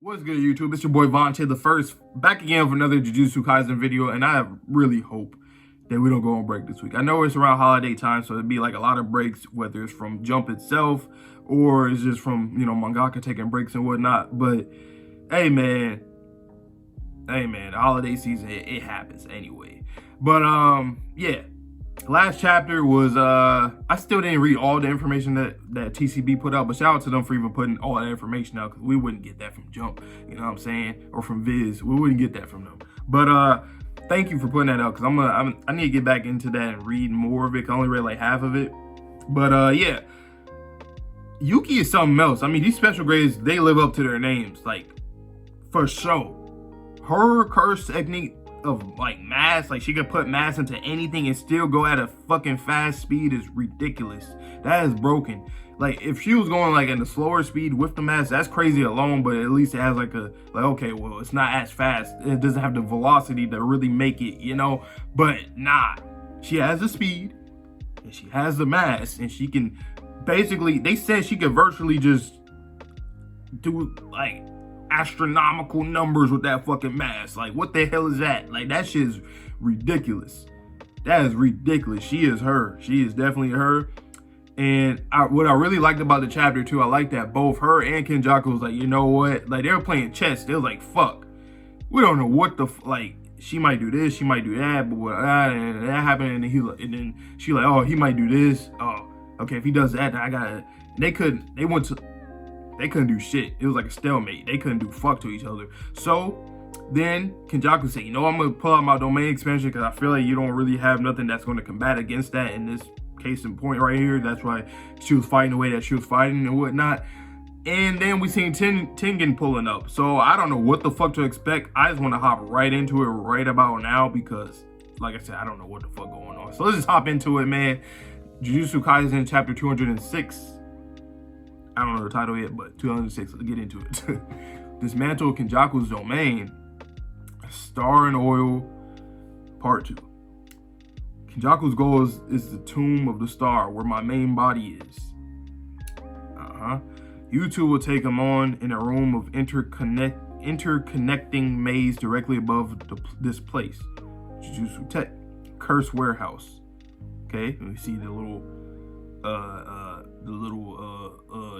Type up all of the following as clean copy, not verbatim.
What's good, YouTube? It's your boy Vontae the First, back again with another Jujutsu Kaisen video, and I really hope that we don't go on break this week. I know it's around holiday time, so it'd be like a lot of breaks, whether it's from Jump itself or it's just from, mangaka taking breaks and whatnot. But hey man, the holiday season, it happens anyway. But yeah. Last chapter was, I still didn't read all the information that TCB put out, but shout out to them for even putting all that information out, because we wouldn't get that from Jump, you know what I'm saying? Or from Viz, we wouldn't get that from them. But thank you for putting that out, because I need to get back into that and read more of it. I only read like half of it. But yeah, Yuki is something else. I mean, these special grades, they live up to their names, like, for sure. Her curse technique of like mass, like she could put mass into anything and still go at a fucking fast speed is ridiculous. That is broken. Like if she was going like at a slower speed with the mass, that's crazy alone, but at least it has like okay, well, it's not as fast, it doesn't have the velocity to really make it, but nah, she has the speed and she has the mass, and she can basically, they said she could virtually just do like astronomical numbers with that fucking mask. Like, what the hell is that? Like, that shit is ridiculous. That is ridiculous. She is her. She is definitely her. And what I really liked about the chapter too, I like that both her and Kenjaku was like, you know what? Like, they were playing chess. They was like, fuck, we don't know what the like. She might do this, she might do that, but what? And that happened, and then she like, oh, he might do this. Oh, okay, if he does that, then I gotta. They couldn't do shit. It was like a stalemate. They couldn't do fuck to each other. So then Kenjaku said, I'm going to pull out my domain expansion because I feel like you don't really have nothing that's going to combat against that in this case in point right here. That's why she was fighting the way that she was fighting and whatnot. And then we seen Tengen pulling up. So I don't know what the fuck to expect. I just want to hop right into it right about now because, like I said, I don't know what the fuck going on. So let's just hop into it, man. Jujutsu Kaisen chapter 206. I don't know the title yet, but 206, let's get into it. Dismantle Kenjaku's domain. Star and Oil, part 2. Kenjaku's goal is the tomb of the star, where my main body is. You two will take him on in a room of interconnecting maze directly above this place. Jujutsu Tech, Curse Warehouse. Okay, let me see the little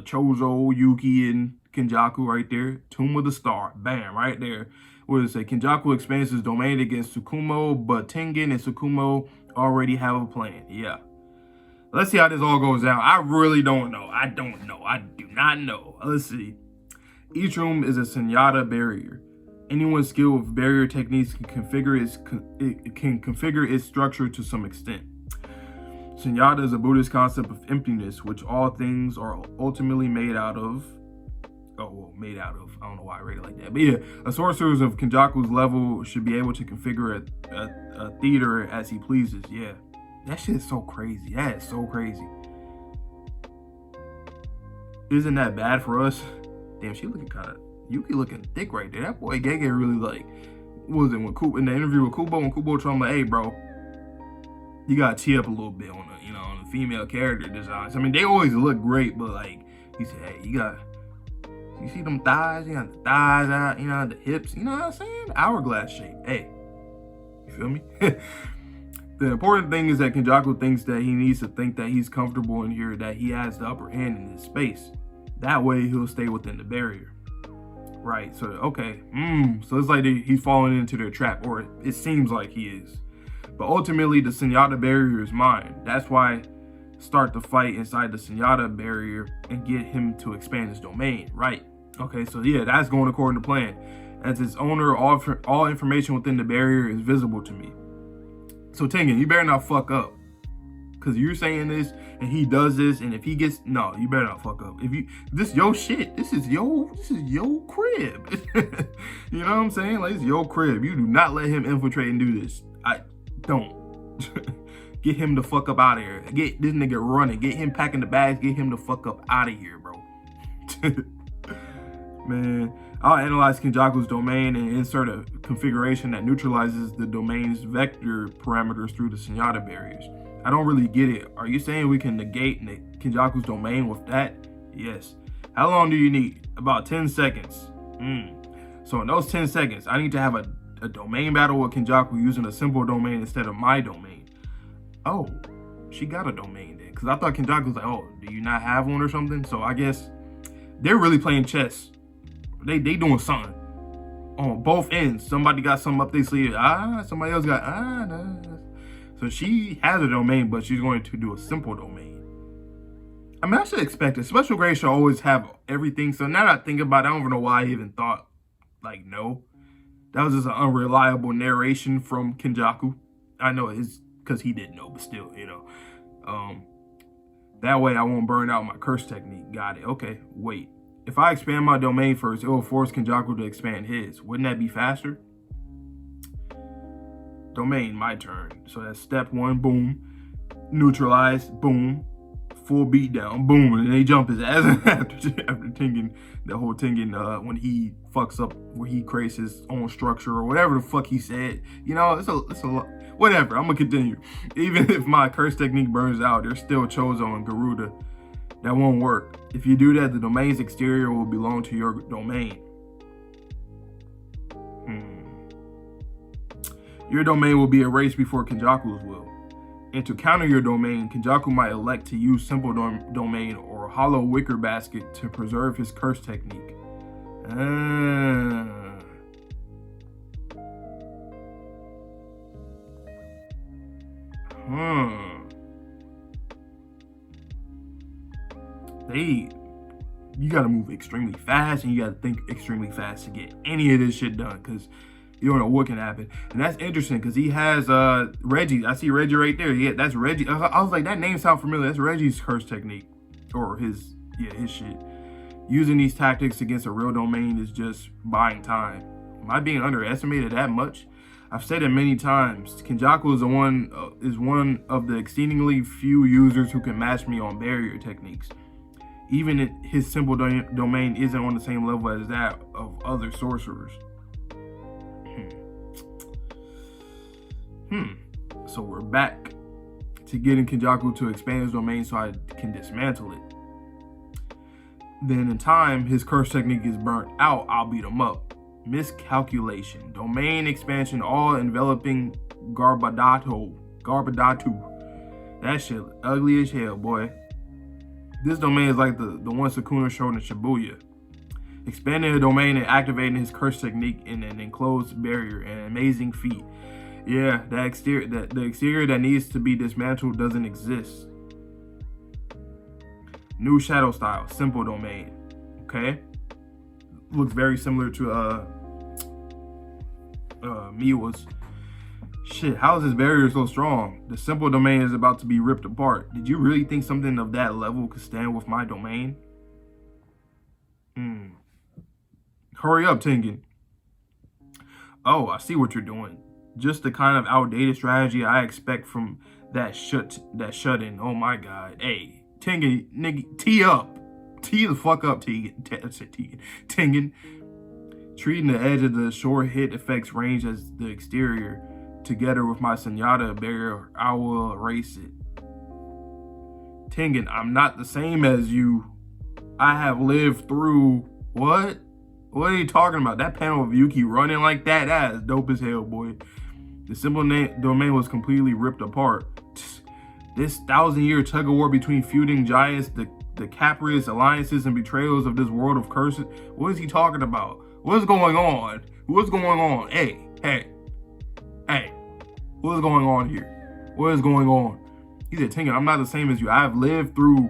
Choso, Yuki, and Kenjaku right there. Tomb of the Star. Bam, right there. What does it say? Kenjaku expands his domain against Tsukumo, but Tengen and Tsukumo already have a plan. Yeah. Let's see how this all goes down. I really don't know. I do not know. Let's see. Each room is a Senyata barrier. Anyone skilled with barrier techniques can configure its structure to some extent. Sunyata is a Buddhist concept of emptiness, which all things are ultimately made out of. I don't know why I read it like that. But yeah, a sorcerer of Kenjaku's level should be able to configure a theater as he pleases. Yeah, that shit is so crazy. That is so crazy. Isn't that bad for us? Damn, she looking Yuki looking thick right there. That boy Gege really like, what was it, when Kubo, in the interview with Kubo, when Kubo told him like, hey bro, you gotta tee up a little bit on the, on the female character designs. I mean, they always look great, but like, he said, hey, you see them thighs? You got the thighs out, the hips, you know what I'm saying? Hourglass shape. Hey, you feel me? The important thing is that Kenjaku thinks that he needs to think that he's comfortable in here, that he has the upper hand in his space. That way he'll stay within the barrier. Right, so, okay. So it's like he's falling into their trap, or it seems like he is. But ultimately, the Senyata barrier is mine. That's why start the fight inside the Senyata barrier and get him to expand his domain. Right. Okay, so yeah, that's going according to plan. As its owner, all information within the barrier is visible to me. So Tengen, you better not fuck up. Because you're saying this and he does this, and if he gets, no, you better not fuck up. This your shit. This is your crib. You know what I'm saying? Like, it's your crib. You do not let him infiltrate and do this. Don't. Get him the fuck up out of here. Get this nigga running. Get him packing the bags. Get him the fuck up out of here, bro. Man, I'll analyze Kenjaku's domain and insert a configuration that neutralizes the domain's vector parameters through the Senyata barriers. I don't really get it. Are you saying we can negate Kenjaku's domain with that? Yes. How long do you need? About 10 seconds. So in those 10 seconds, I need to have a domain battle with Kenjaku using a simple domain instead of my domain. Oh, she got a domain then. Because I thought Kenjaku was like, oh, do you not have one or something? So I guess they're really playing chess. They doing something on both ends. Somebody got something up their sleeve. Somebody else got, nah. So she has a domain, but she's going to do a simple domain. I mean, I should expect it. Special grade should always have everything. So now that I think about it, I don't even know why I even thought, like, no. That was just an unreliable narration from Kenjaku. I know it's because he didn't know, but still, you know. That way I won't burn out my curse technique. Got it. Okay, wait. If I expand my domain first, it will force Kenjaku to expand his. Wouldn't that be faster? Domain, my turn. So that's step 1, boom. Neutralize, boom. Full beat down, boom. And they jump his ass after Tengen, the whole Tengen, when he fucks up, where he creates his own structure or whatever the fuck he said. You know, it's a lot. Whatever, I'm gonna continue. Even if my curse technique burns out, there's still Choso and Garuda. That won't work. If you do that, the domain's exterior will belong to your domain. Your domain will be erased before Kenjaku's will. And to counter your domain, Kenjaku might elect to use simple domain or hollow wicker basket to preserve his curse technique. You gotta move extremely fast, and you gotta think extremely fast to get any of this shit done, because you don't know what can happen. And that's interesting, because he has Reggie. I see Reggie right there. Yeah, that's Reggie. I was like, that name sounds familiar. That's Reggie's curse technique, or his shit. Using these tactics against a real domain is just buying time. Am I being underestimated that much? I've said it many times. Kenjaku is one of the exceedingly few users who can match me on barrier techniques. Even if his simple domain isn't on the same level as that of other sorcerers. So we're back to getting Kenjaku to expand his domain so I can dismantle it. Then in time, his curse technique is burnt out, I'll beat him up. Miscalculation. Domain expansion, all enveloping Garbadatu. That shit ugly as hell, boy. This domain is like the one Sukuna showed in Shibuya. Expanding the domain and activating his curse technique in an enclosed barrier, an amazing feat. Yeah, the exterior that needs to be dismantled doesn't exist. New shadow style, simple domain. Okay, looks very similar to Miwa's. Shit, how is this barrier so strong? The simple domain is about to be ripped apart. Did you really think something of that level could stand with my domain? Hurry up, Tengen. Oh, I see what you're doing. Just the kind of outdated strategy I expect from that shut-in. Oh my god. Hey, Tengen, nigga, tee up. Tee the fuck up, Tengen. Treating the edge of the short hit effects range as the exterior. Together with my Senyata barrier, I will erase it. Tengen, I'm not the same as you. I have lived through... What? What are you talking about? That panel of Yuki running like that, that is dope as hell, boy. The simple domain was completely ripped apart. This 1,000-year tug-of-war between feuding giants, the capricious alliances and betrayals of this world of curses. What is he talking about? What's going on? What's going on? Hey. What is going on here? What is going on? He said, Tengen, I'm not the same as you. I have lived through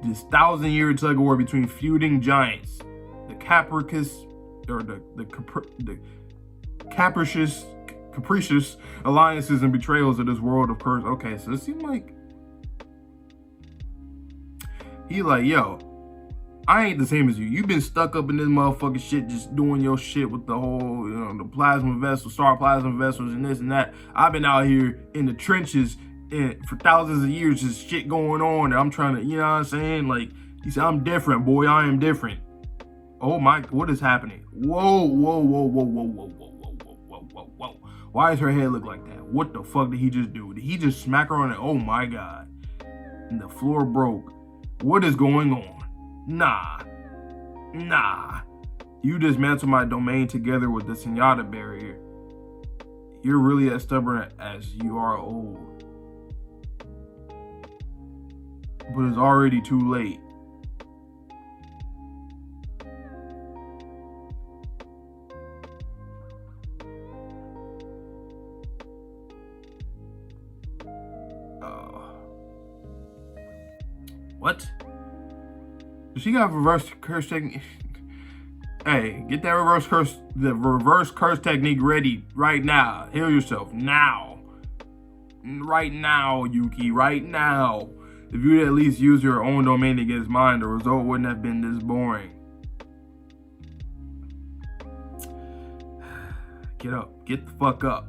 this 1,000-year tug-of-war between feuding giants, the capricious alliances and betrayals of this world of curse. Okay, so it seemed like he like, yo, I ain't the same as you. You've been stuck up in this motherfucking shit, just doing your shit with the whole, the plasma vessels, star plasma vessels, and this and that. I've been out here in the trenches for thousands of years, just shit going on. And I'm trying to, you know what I'm saying? Like, he said, I'm different, boy. I am different. Oh my, what is happening? Whoa. Why does her head look like that? What the fuck did he just do? Did he just smack her on it? Oh my god. And the floor broke. What is going on? Nah. You dismantle my domain together with the Senyata barrier. You're really as stubborn as you are old. But it's already too late. What? Does she got reverse curse technique? Hey, get that reverse curse technique ready right now. Heal yourself now. Right now, Yuki, right now. If you'd at least use your own domain against mine, the result wouldn't have been this boring. Get up. Get the fuck up.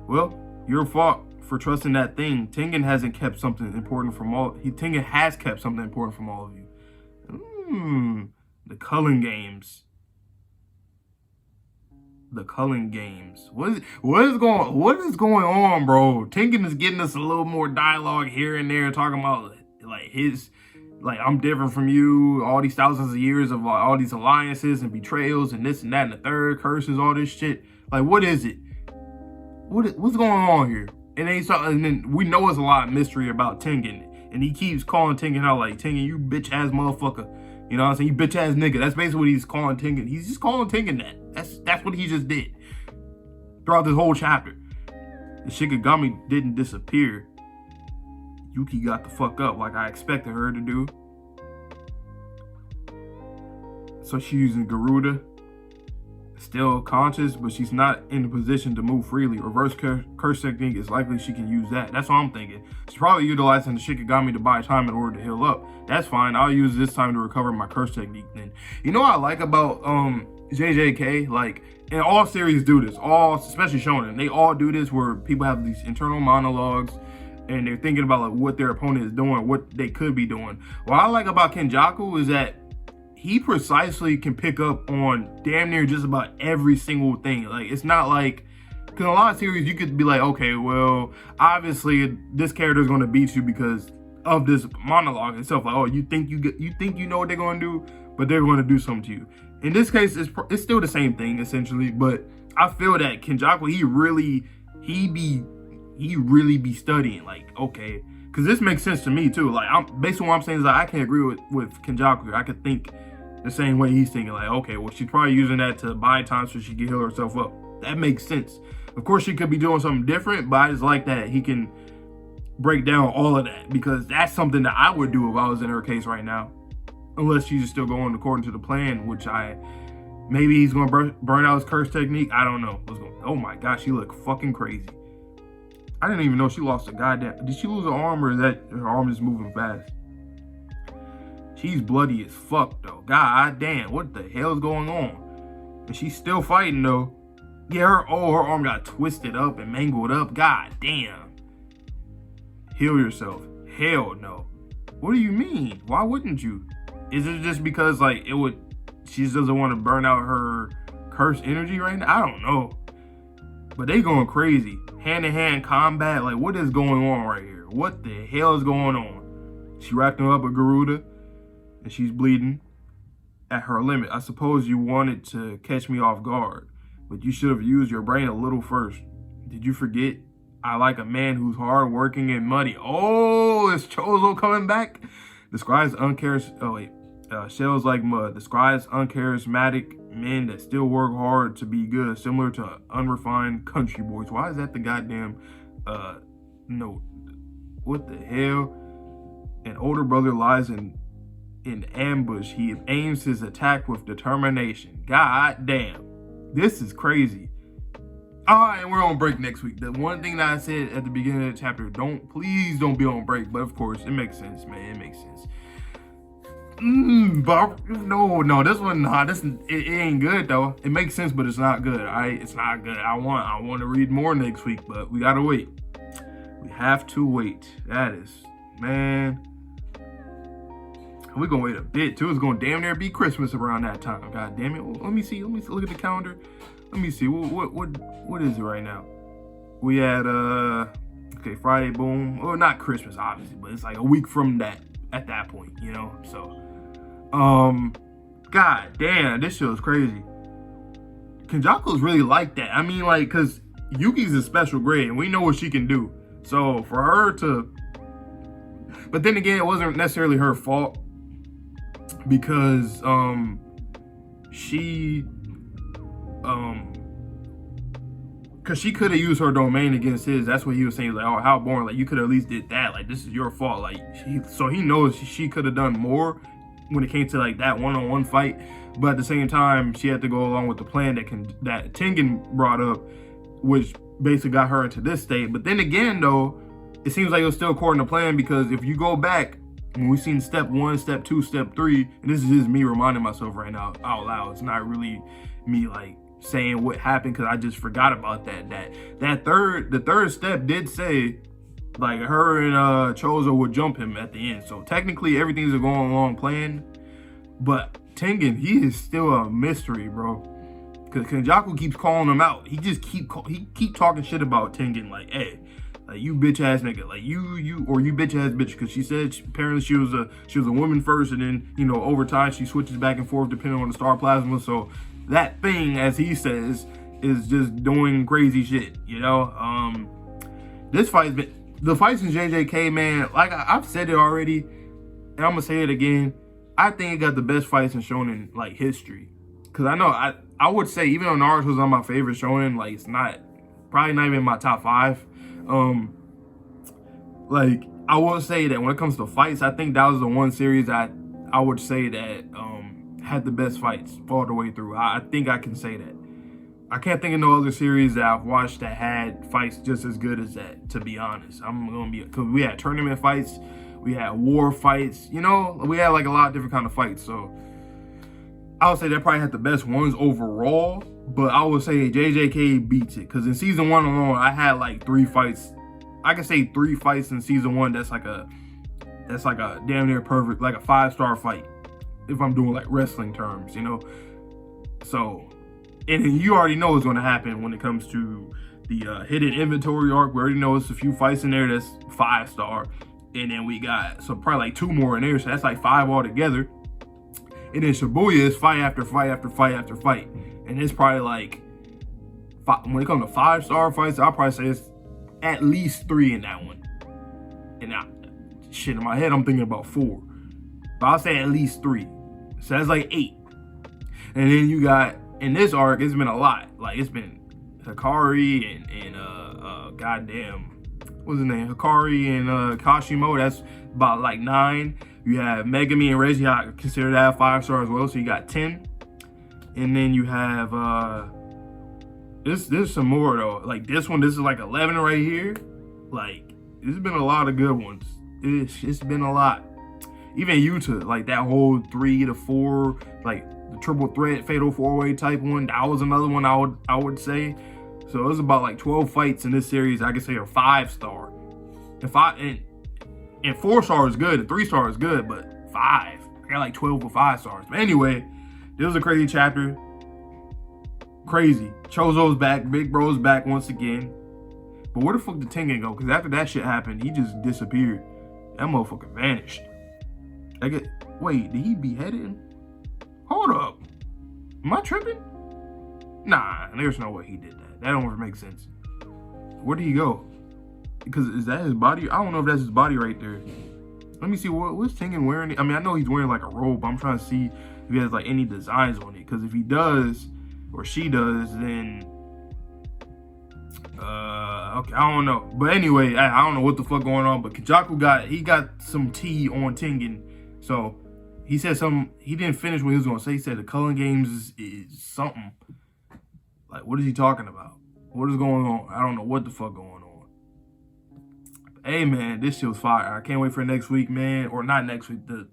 Well, your fault for trusting that thing. Tengen hasn't kept something important from all. Tengen has kept something important from all of you. The Culling games. The Culling games. What is going on, bro? Tengen is getting us a little more dialogue here and there, talking about like I'm different from you, all these thousands of years of all these alliances and betrayals and this and that and the third, curses, all this shit. Like, what is it? What's going on here? And then we know it's a lot of mystery about Tengen, and he keeps calling Tengen out like, Tengen, you bitch ass motherfucker. You know what I'm saying? You bitch ass nigga. That's basically what he's calling Tengen. He's just calling Tengen that. That's what he just did throughout this whole chapter. The Shikigami didn't disappear. Yuki got the fuck up like I expected her to do. So she's using Garuda. Still conscious, but she's not in a position to move freely. Reverse curse technique is likely she can use that. That's what I'm thinking. She's probably utilizing the Shikigami to buy time in order to heal up. That's fine. I'll use this time to recover my curse technique then. You know what I like about JJK? Like, and all series do this, especially Shonen. They all do this where people have these internal monologues and they're thinking about like what their opponent is doing, what they could be doing. What I like about Kenjaku is that he precisely can pick up on damn near just about every single thing. Like, it's not like, because in a lot of series you could be like, okay, well, obviously this character is going to beat you because of this monologue and stuff. Like, oh, you think you know what they're going to do, but they're going to do something to you. In this case, it's still the same thing essentially, but I feel that Kenjaku, he really be studying. Like, okay, because this makes sense to me too. Like, based on what I'm saying is that I can agree with Kenjaku. I could think the same way he's thinking. Like, okay, well, she's probably using that to buy time so she can heal herself up. That makes sense. Of course, she could be doing something different, but I just like that he can break down all of that, because that's something that I would do if I was in her case right now. Unless she's still going according to the plan, which maybe he's going to burn out his curse technique. I don't know. Oh my gosh, she looked fucking crazy. I didn't even know she lost a goddamn. Did she lose her arm, or is that her arm is moving fast? She's bloody as fuck though. God damn, what the hell is going on? And she's still fighting though. Yeah, her arm got twisted up and mangled up. God damn. Heal yourself. Hell no. What do you mean? Why wouldn't you? Is it just because like she just doesn't want to burn out her cursed energy right now? I don't know. But they going crazy. Hand-to-hand combat. Like, what is going on right here? What the hell is going on? She wrapped him up with Garuda, and she's bleeding at her limit. I suppose you wanted to catch me off guard, but you should have used your brain a little first. Did you forget? I like a man who's hard-working and muddy. Oh, is Choso coming back? Describes shells like mud. Describes uncharismatic men that still work hard to be good, similar to unrefined country boys. Why is that the goddamn note? What the hell? An older brother lies in ambush. He aims his attack with determination. God damn. This is crazy. Alright, and we're on break next week. The one thing that I said at the beginning of the chapter, please don't be on break. But of course, it makes sense, man. It makes sense. But no, this one, it ain't good though. It makes sense, but it's not good. It's not good. I want to read more next week, but we gotta wait. We have to wait. That is, man. We're gonna wait a bit too. It's gonna damn near be Christmas around that time. God damn it. Well, let me see. Look at the calendar. Let me see. What is it right now? We had okay, Friday, boom. Well, not Christmas, obviously, but it's like a week from that at that point, you know. So, God damn, this shit was crazy. Kenjaku's really like that. I mean, like, because Yuki's a special grade, and we know what she can do. So for her to... But then again, it wasn't necessarily her fault. Because she... Because she could have used her domain against his. That's what he was saying. He was like, oh, how boring. Like, you could have at least did that. Like, this is your fault. Like, so he knows she could have done more when it came to, like, that one-on-one fight. But at the same time, she had to go along with the plan that Tengen brought up, which basically got her into this state. But then again, though, it seems like it was still according to plan, because if you go back, when we've seen step 1, step 2, step 3, and this is just me reminding myself right now out loud. It's not really me, like, saying what happened, because I just forgot about that. The third step did say, like, her and Choso would jump him at the end. So technically everything's going along plan. But Tengen, he is still a mystery, bro. Because Kenjaku keeps calling him out. He just keep talking shit about Tengen, like, hey, like, you bitch ass nigga, like, you bitch ass bitch. Because she said apparently she was a woman first, and then, you know, over time she switches back and forth depending on the star plasma. So that thing, as he says, is just doing crazy shit, you know? The fights in JJK, man, like I've said it already, and I'm gonna say it again. I think it got the best fights in shonen, like, history. Because I know, I would say, even though Naruto's on my favorite shonen, like, it's probably not even in my top 5. Like, I will say that when it comes to fights, I think that was the one series I would say that had the best fights all the way through. I think I can say that. I can't think of no other series that I've watched that had fights just as good as that, to be honest. Because we had tournament fights, we had war fights, you know, we had like a lot of different kind of fights. So I would say that probably had the best ones overall, but I would say JJK beats it. Because in season 1 alone, I had like 3 fights. I can say 3 fights in season 1 that's like a damn near perfect, like a 5-star fight, if I'm doing like wrestling terms, you know. So, and you already know what's going to happen when it comes to the hidden inventory arc. We already know it's a few fights in there that's 5-star, and then we got probably like 2 more in there, so that's like 5 altogether. And then Shibuya is fight after fight after fight after fight, and it's probably like when it comes to 5-star fights, I'll probably say it's at least 3 in that one. And shit, in my head, I'm thinking about 4. But I'll say at least 3. So that's like 8. And then you got, in this arc, it's been a lot. Like, it's been Hikari and goddamn, what's his name? Hikari and Kashimo. That's about like 9. You have Megami and Reggie. I consider that 5-star as well. So you got 10. And then you have, there's some more though. Like this is like 11 right here. Like, there's been a lot of good ones. It's been a lot. Even Yuta, like that whole 3 to 4, like the triple threat fatal 4-way type one, that was another one I would say. So it was about like 12 fights in this series. I could say are 5-star. And 4-star is good, and 3-star is good, but 5, I got like 12 with 5 stars. But anyway, this was a crazy chapter. Crazy. Choso's back, Big Bro's back once again. But where the fuck did Tengen go? Because after that shit happened, he just disappeared. That motherfucker vanished. Wait, did he behead him? Hold up. Am I tripping? Nah, there's no way he did that. That don't make sense. Where did he go? Because is that his body? I don't know if that's his body right there. Let me see, what's Tengen wearing? I mean, I know he's wearing like a robe, but I'm trying to see if he has like any designs on it. Because if he does, or she does, then okay, I don't know. But anyway, I don't know what the fuck going on. But Kenjaku got some tea on Tengen. So he said something. He didn't finish what he was gonna say. He said the Culling games is something. Like, what is he talking about? What is going on? I don't know what the fuck going on. But, hey man, this shit was fire. I can't wait for next week, man. Or not next week, the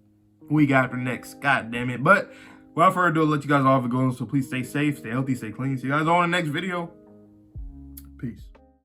week after next. God damn it. But without further ado, I'll let you guys all have a good one. So please stay safe, stay healthy, stay clean. See you guys all in the next video. Peace.